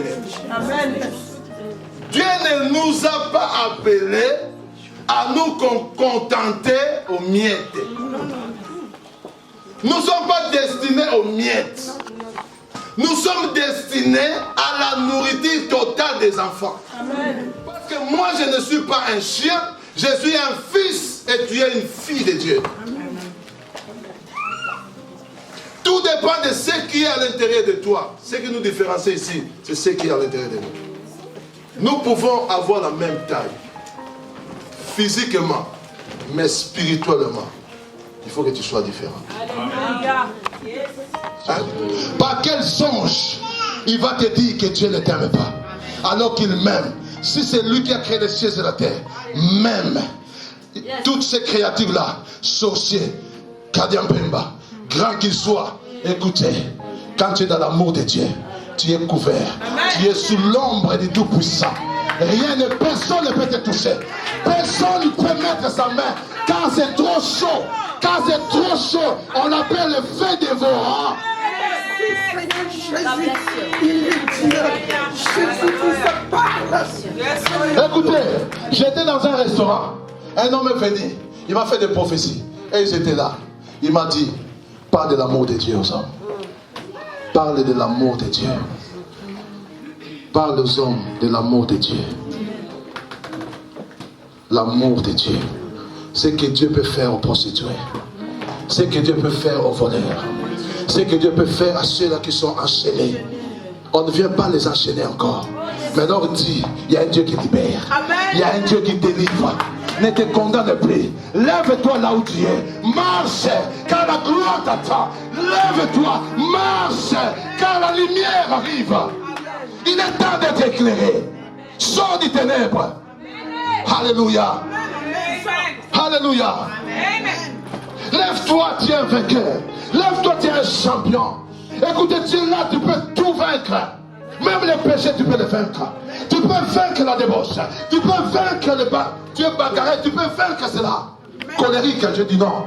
terminé. Dieu ne nous a pas appelés à nous contenter aux miettes. Nous ne sommes pas destinés aux miettes. Nous sommes destinés à la nourriture totale des enfants. Amen. Parce que moi, je ne suis pas un chien, je suis un fils et tu es une fille de Dieu. Amen. Tout dépend de ce qui est à l'intérieur de toi. Ce qui nous différencie ici, c'est ce qui est à l'intérieur de nous. Nous pouvons avoir la même taille, physiquement, mais spirituellement, il faut que tu sois différent. Alléluia. Hein? Par quel songe il va te dire que Dieu ne t'aime pas alors qu'il m'aime? Si c'est lui qui a créé les cieux et la terre, même toutes ces créatures là, sorciers, Kadiampemba, grand qu'ils soient, écoutez, quand tu es dans l'amour de Dieu, tu es couvert. Amen. Tu es sous l'ombre du Tout-Puissant. Personne ne peut te toucher. Personne ne peut mettre sa main. Quand c'est trop chaud, on appelle le feu dévorant. Écoutez, j'étais dans un restaurant. Un homme est venu. Il m'a fait des prophéties. Et j'étais là. Il m'a dit, parle de l'amour de Dieu aux hommes. Parle de l'amour de Dieu. Parle aux hommes de l'amour de Dieu. L'amour de Dieu. Ce que Dieu peut faire aux prostituées. Ce que Dieu peut faire aux voleurs. Ce que Dieu peut faire à ceux-là qui sont enchaînés. On ne vient pas les enchaîner encore. Maintenant on dit, il y a un Dieu qui libère. Il y a un Dieu qui délivre. Ne te condamne plus. Lève-toi là où tu es. Marche, car la gloire t'attend. Lève-toi, marche, car la lumière arrive. Il est temps d'être éclairé. Sors des ténèbres. Alléluia. Alléluia. Lève-toi, tu es un vainqueur. Lève-toi, tu es un champion. Écoutez, tu es là, tu peux tout vaincre. Même les péchés, tu peux les vaincre. Tu peux vaincre la débauche. Tu peux vaincre le bas. Tu es bagarré, tu peux vaincre cela. Colérique, je dis non.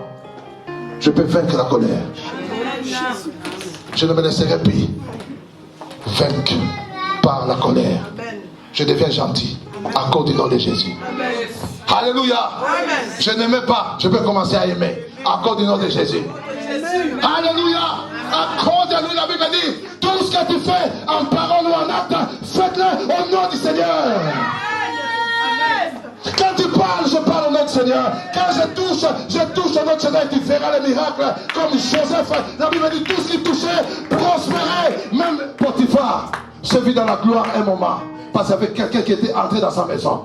Je peux vaincre la colère. Je ne me laisserai plus vaincre par la colère. Je deviens gentil à cause du nom de Jésus. Alléluia. Je n'aimais pas, je peux commencer à aimer à cause du nom de Jésus. Alléluia. À cause de lui, la Bible dit, tout ce que tu fais en parole ou en acte, faites-le au nom du Seigneur. Quand tu parles, je parle au nom du Seigneur. Quand je touche au nom du Seigneur. Tu verras les miracles comme Joseph. La Bible dit, tout ce qui touchait prospérait. Même Potiphar se vit dans la gloire un moment. Parce qu'il y avait quelqu'un qui était entré dans sa maison.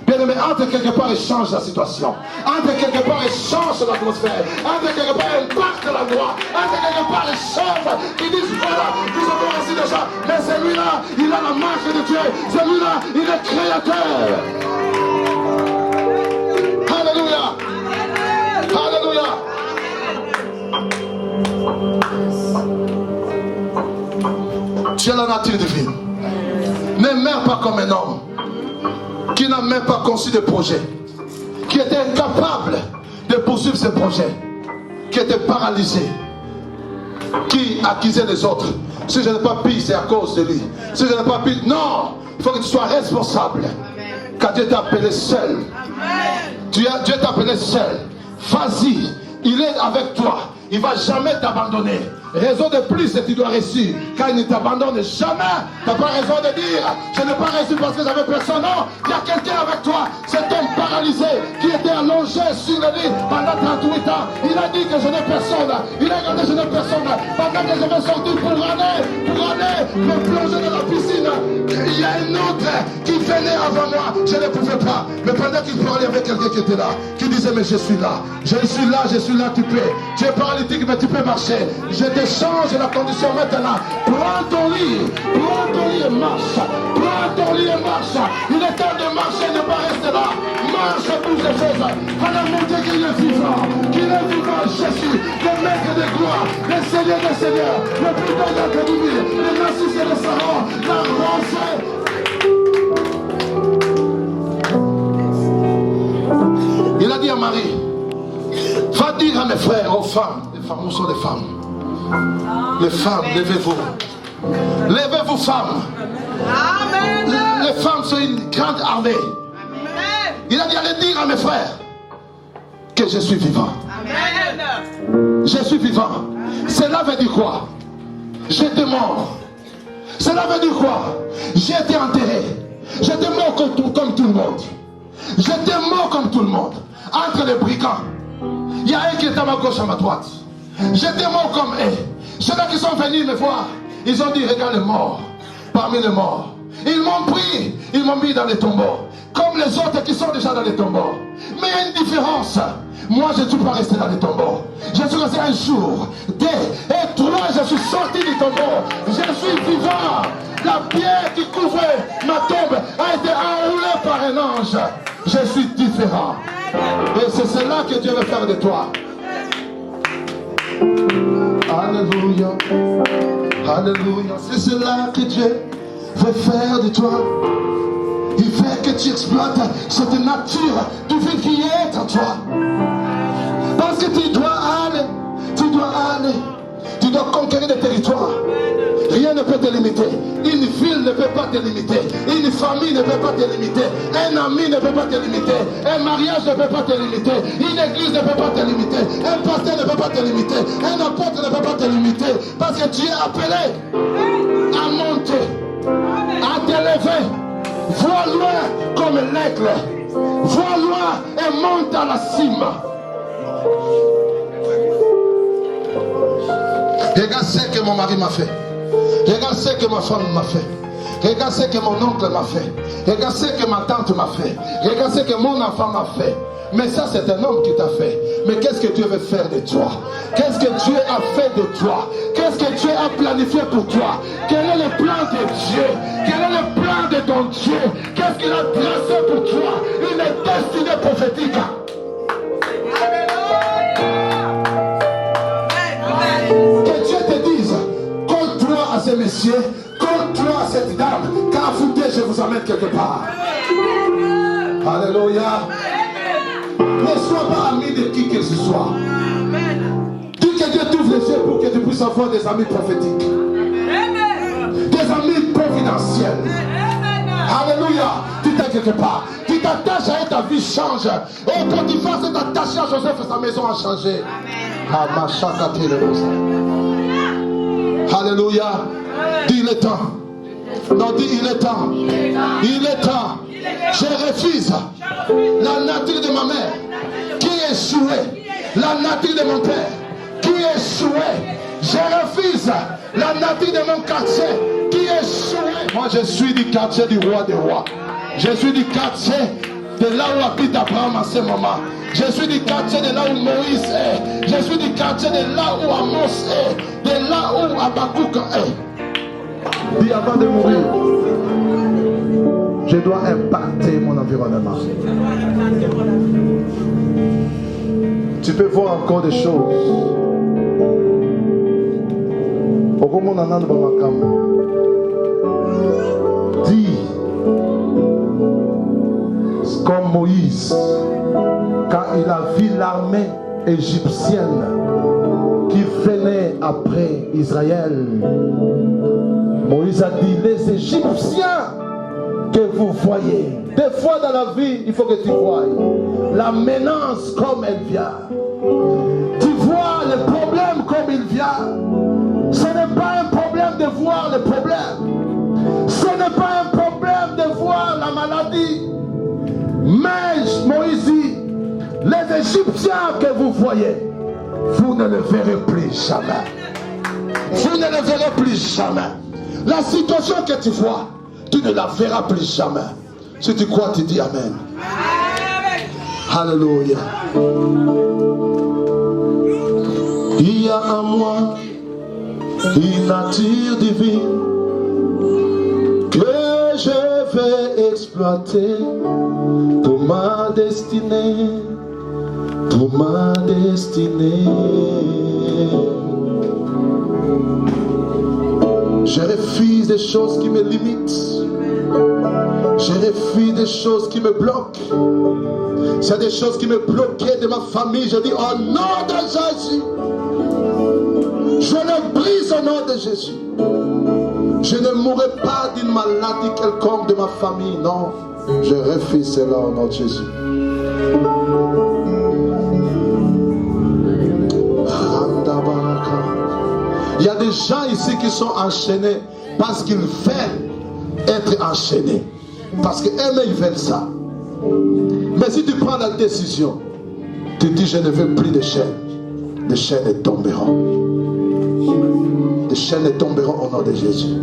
Bien aimé, entre quelque part, il change la situation. Entre quelque part, il change l'atmosphère. Entre quelque part, il impacte la loi. Entre quelque part, il change. Ils disent, voilà, nous avons ainsi déjà. Mais celui-là, il a la marque de Dieu. Celui-là, il est créateur. Alléluia. Alléluia. Tu as la nature divine. Ne meurs pas comme un homme qui n'a même pas conçu de projet, qui était incapable de poursuivre ses projets, qui était paralysé, qui accusait les autres. Si je n'ai pas pris, c'est à cause de lui. Si je n'ai pas pris, non, il faut que tu sois responsable. Car Dieu t'a appelé seul. Dieu t'a appelé seul. Vas-y, il est avec toi. Il ne va jamais t'abandonner. Raison de plus que tu dois réussir. Car il ne t'abandonne jamais. Tu n'as pas raison de dire, je n'ai pas réussi parce que j'avais personne. Non, il y a quelqu'un avec toi. Cet homme paralysé qui était allongé sur le lit pendant 38 ans. Il a dit que je n'ai personne. Il a regardé, je n'ai personne. Pendant que je vais sortir pour aller me plonger dans la piscine. Il y a un autre qui venait avant moi. Je ne pouvais pas. Mais pendant qu'il parlait avec quelqu'un qui était là, qui disait, mais je suis là, tu peux. Tu es paralytique, mais tu peux marcher. Je te change la condition maintenant. Prends ton lit et marche. Prends ton lit et marche. Il est temps de marcher, ne pas rester là. Marche pour ces choses. Alors montrer qu'il est vivant. Jésus, le maître de gloire, le Seigneur des Seigneurs, le plus grand de l'Académie, le Narcisse et le Saron, la rosée. Il a dit à Marie, va dire à mes frères, aux femmes, les femmes, où sont les femmes? Les femmes, levez-vous. Levez-vous, femmes. Les femmes sont une grande armée. Il a dit, allez dire à mes frères que je suis vivant. Je suis vivant. Cela veut dire quoi? J'étais mort. Cela veut dire quoi? J'étais enterré. J'étais mort comme tout le monde. J'étais mort comme tout le monde. Entre les brigands. Il y a un qui est à ma gauche, à ma droite. J'étais mort comme eux. Ceux-là qui sont venus me voir, ils ont dit, regarde les morts. Parmi les morts. Ils m'ont pris, ils m'ont mis dans les tombeaux. Comme les autres qui sont déjà dans les tombeaux. Mais il y a une différence. Moi, je ne suis pas resté dans les tombeaux. Je suis resté un jour, deux et trois, je suis sorti du tombeau. Je suis vivant. La pierre qui couvrait ma tombe a été enroulée par un ange. Je suis différent. Et c'est cela que Dieu veut faire de toi. Alléluia. Alléluia. C'est cela que Dieu veut faire de toi. Il veut que tu exploites cette nature divine qui est en toi. Parce que tu dois aller, tu dois conquérir des territoires. Rien ne peut te limiter. Une ville ne peut pas te limiter. Une famille ne peut pas te limiter. Un ami ne peut pas te limiter. Un mariage ne peut pas te limiter. Une église ne peut pas te limiter. Un pasteur ne peut pas te limiter. Un apôtre ne peut pas te limiter. Parce que tu es appelé à monter, à t'élever. Vois loin comme l'aigle. Vois loin et monte à la cime. Regarde ce que mon mari m'a fait. Regarde ce que ma femme m'a fait. Regarde ce que mon oncle m'a fait. Regarde ce que ma tante m'a fait. Regarde ce que mon enfant m'a fait. Mais ça, c'est un homme qui t'a fait. Mais qu'est-ce que Dieu veut faire de toi? Qu'est-ce que Dieu a fait de toi? Qu'est-ce que Dieu a planifié pour toi? Quel est le plan de Dieu? Quel est le plan de ton Dieu? Qu'est-ce qu'il a tracé pour toi? Une destinée prophétique. Que Dieu te dise, colle-toi à ces messieurs, colle-toi à cette dame, car foutez, je vous emmène quelque part. Alléluia. Ne sois pas ami de qui que ce soit. Dis que Dieu t'ouvre les yeux pour que tu puisses avoir des amis prophétiques. Des amis providentiels. Alléluia. Tu t'es quelque part. Tu t'attaches à elle, ta vie change. Et quand tu fasses t'attacher à Joseph, sa maison a changé. Alléluia. Dis il est temps. Non, dis il est temps. Il est temps. Je refuse la nature de ma mère qui est échouée. La nature de mon père qui est échouée. Je refuse la nature de mon quartier qui est échouée. Moi je suis du quartier du roi des rois. Je suis du quartier de là où habite Abraham en ce moment. Je suis du quartier de là où Moïse est. Je suis du quartier de là où Amos est. De là où Habakkuk est. Dis avant de mourir, je dois impacter mon environnement. Tu peux voir encore des choses. Dis, comme Moïse, quand il a vu l'armée égyptienne qui venait après Israël, Moïse a dit, les Égyptiens que vous voyez. Des fois dans la vie, il faut que tu voies la menace comme elle vient. Tu vois le problème comme il vient. Ce n'est pas un problème de voir le problème. Ce n'est pas un problème de voir la maladie. Mais Moïse dit, les Égyptiens que vous voyez, vous ne le verrez plus jamais. Vous ne le verrez plus jamais. La situation que tu vois, tu ne la verras plus jamais. Si tu crois, tu dis Amen. Alléluia. Il y a en moi une nature divine que je vais exploiter pour ma destinée. Pour ma destinée. Je refuse des choses qui me limitent. Je refuse des choses qui me bloquent. C'est des choses qui me bloquaient de ma famille. Je dis au nom de Jésus. Je le brise au nom de Jésus. Je ne mourrai pas d'une maladie quelconque de ma famille, non. Je refuse cela au nom de Jésus. Il y a des gens ici qui sont enchaînés parce qu'ils veulent être enchaînés. Parce qu'eux-mêmes ils veulent ça. Mais si tu prends la décision, tu dis je ne veux plus de chaînes. Les chaînes tomberont. Les chaînes tomberont au nom de Jésus.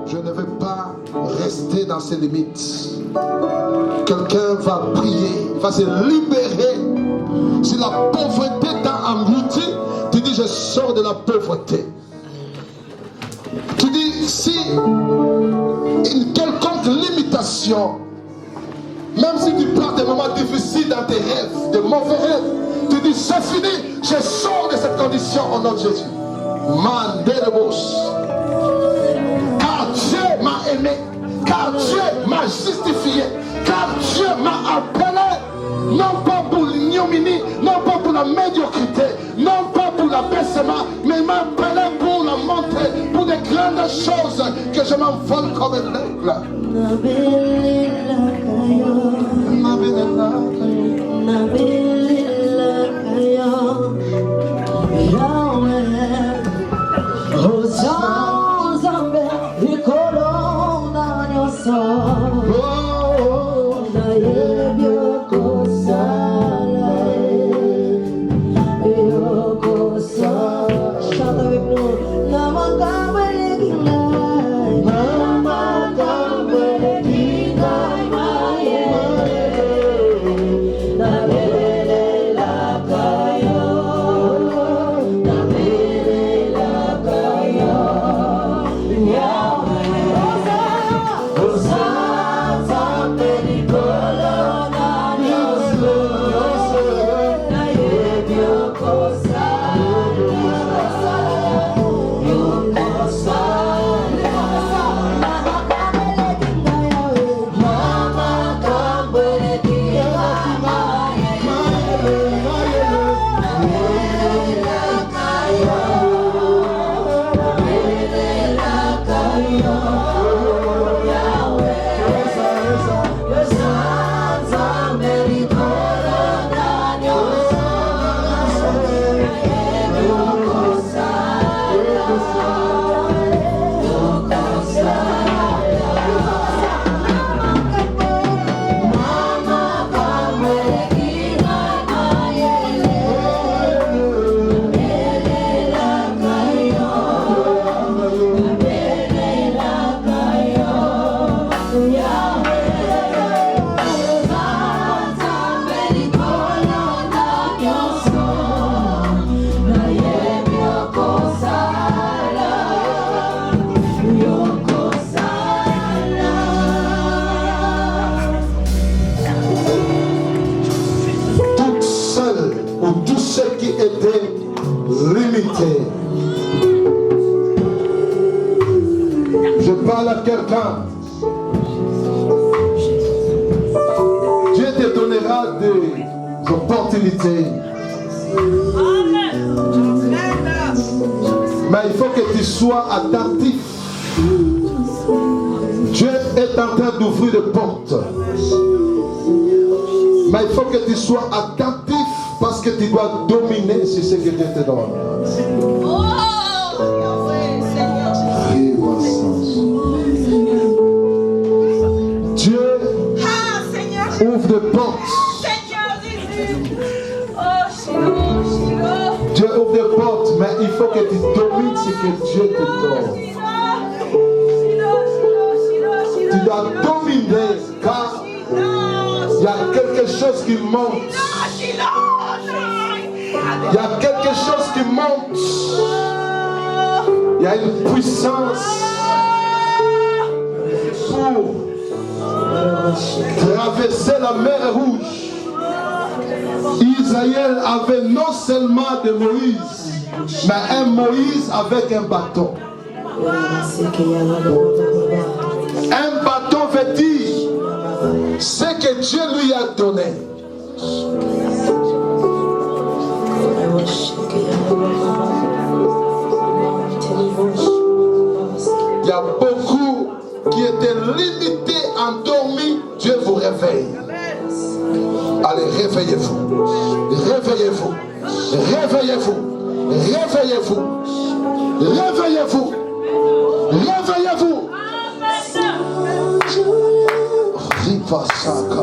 Je ne veux pas rester dans ces limites. Quelqu'un va prier, va se libérer. Si la pauvreté t'a englouti, tu dis je sors de la pauvreté. Tu dis si une quelconque limitation, même si tu prends des moments difficiles dans tes rêves, de mauvais rêves, tu dis c'est fini, je sors de cette condition au nom de Jésus. Mandelebos. Car Dieu m'a aimé, car Dieu m'a justifié, car Dieu m'a appelé, non pas pour l'ignominie, non pas pour la médiocrité, non pas pour l'abaissement, mais il m'a appelé pour la montrer, pour des grandes choses, que je m'envole comme un aigle. Je parle à quelqu'un. Dieu te donnera des opportunités. Mais il faut que tu sois attentif. Dieu est en train d'ouvrir des portes. Mais il faut que tu sois attentif parce que tu dois dominer sur ce que Dieu te donne. Dieu ouvre des portes. Dieu ouvre des portes, mais il faut que tu domines ce que Dieu te donne. Tu dois dominer car il y a quelque chose qui monte. Il y a quelque chose qui monte. Il y a une puissance pour traverser la mer Rouge. Israël avait non seulement de Moïse, mais un Moïse avec un bâton. Un bâton veut dire ce que Dieu lui a donné. Il y a beaucoup qui étaient limités, endormis. Dieu vous réveille. Allez, réveillez-vous. Réveillez-vous. Réveillez-vous. Réveillez-vous. Réveillez-vous. Réveillez-vous. Riva Saka.